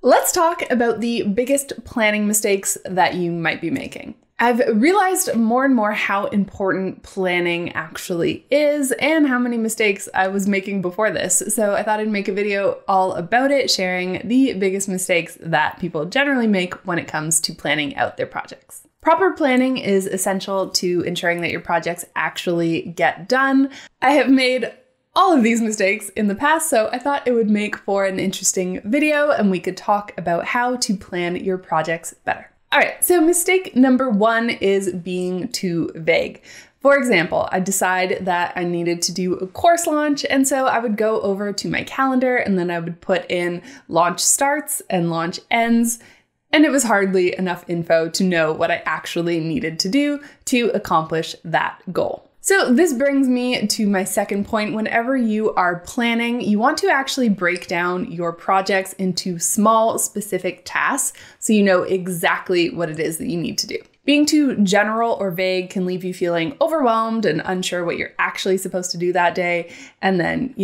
Let's talk about the biggest planning mistakes that you might be making. I've realized more and more how important planning actually is and how many mistakes I was making before this. So I thought I'd make a video all about it, sharing the biggest mistakes that people generally make when it comes to planning out their projects. Proper planning is essential to ensuring that your projects actually get done. I have made all of these mistakes in the past, so I thought it would make for an interesting video and we could talk about how to plan your projects better. All right, so mistake number one is being too vague. For example, I decided that I needed to do a course launch, and so I would go over to my calendar and then I would put in launch starts and launch ends, and it was hardly enough info to know what I actually needed to do to accomplish that goal. So this brings me to my second point. Whenever you are planning, you want to actually break down your projects into small, specific tasks so you know exactly what it is that you need to do. Being too general or vague can leave you feeling overwhelmed and unsure what you're actually supposed to do that day, and then,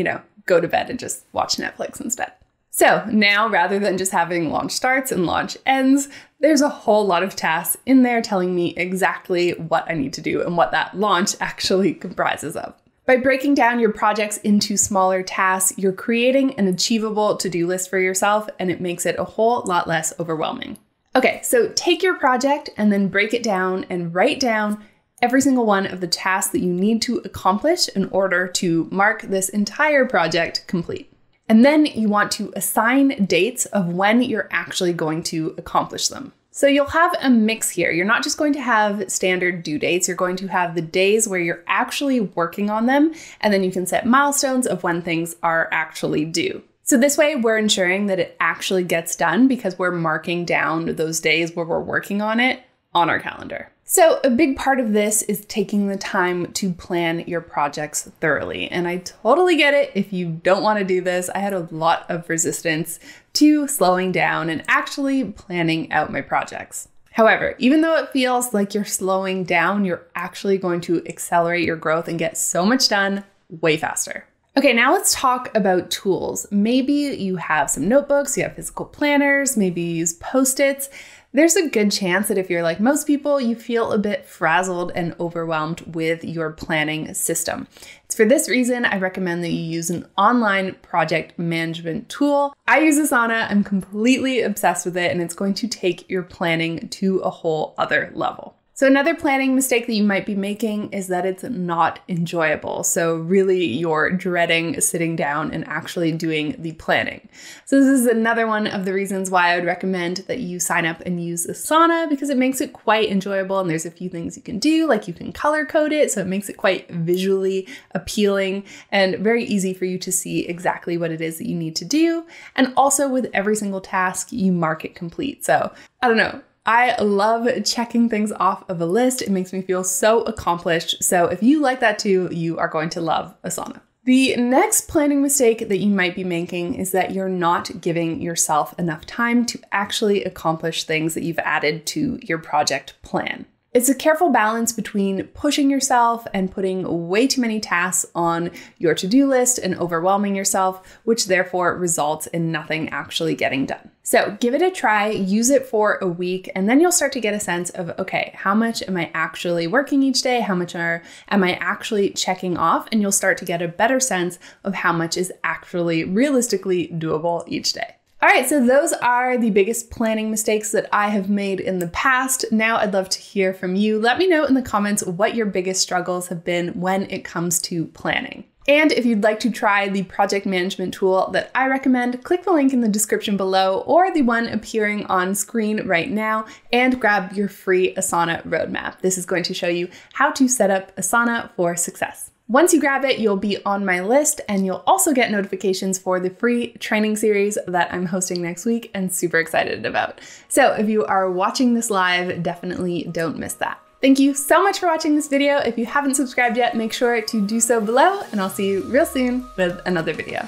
go to bed and just watch Netflix instead. So now, rather than just having launch starts and launch ends, there's a whole lot of tasks in there telling me exactly what I need to do and what that launch actually comprises of. By breaking down your projects into smaller tasks, you're creating an achievable to-do list for yourself, and it makes it a whole lot less overwhelming. Okay, so take your project and then break it down and write down every single one of the tasks that you need to accomplish in order to mark this entire project complete. And then you want to assign dates of when you're actually going to accomplish them. So you'll have a mix here. You're not just going to have standard due dates. You're going to have the days where you're actually working on them, and then you can set milestones of when things are actually due. So this way we're ensuring that it actually gets done because we're marking down those days where we're working on it on our calendar. So a big part of this is taking the time to plan your projects thoroughly. And I totally get it if you don't want to do this. I had a lot of resistance to slowing down and actually planning out my projects. However, even though it feels like you're slowing down, you're actually going to accelerate your growth and get so much done way faster. Okay, now let's talk about tools. Maybe you have some notebooks, you have physical planners, maybe you use Post-its. There's a good chance that if you're like most people, you feel a bit frazzled and overwhelmed with your planning system. It's for this reason I recommend that you use an online project management tool. I use Asana, I'm completely obsessed with it, and it's going to take your planning to a whole other level. So another planning mistake that you might be making is that it's not enjoyable. So really you're dreading sitting down and actually doing the planning. So this is another one of the reasons why I would recommend that you sign up and use Asana, because it makes it quite enjoyable. And there's a few things you can do, like you can color code it. So it makes it quite visually appealing and very easy for you to see exactly what it is that you need to do. And also with every single task, you mark it complete. So I don't know. I love checking things off of a list. It makes me feel so accomplished. So if you like that too, you are going to love Asana. The next planning mistake that you might be making is that you're not giving yourself enough time to actually accomplish things that you've added to your project plan. It's a careful balance between pushing yourself and putting way too many tasks on your to-do list and overwhelming yourself, which therefore results in nothing actually getting done. So give it a try, use it for a week, and then you'll start to get a sense of, okay, how much am I actually working each day? How much am I actually checking off? And you'll start to get a better sense of how much is actually realistically doable each day. All right, so those are the biggest planning mistakes that I have made in the past. Now I'd love to hear from you. Let me know in the comments what your biggest struggles have been when it comes to planning. And if you'd like to try the project management tool that I recommend, click the link in the description below or the one appearing on screen right now and grab your free Asana roadmap. This is going to show you how to set up Asana for success. Once you grab it, you'll be on my list, and you'll also get notifications for the free training series that I'm hosting next week and super excited about. So if you are watching this live, definitely don't miss that. Thank you so much for watching this video. If you haven't subscribed yet, make sure to do so below, and I'll see you real soon with another video.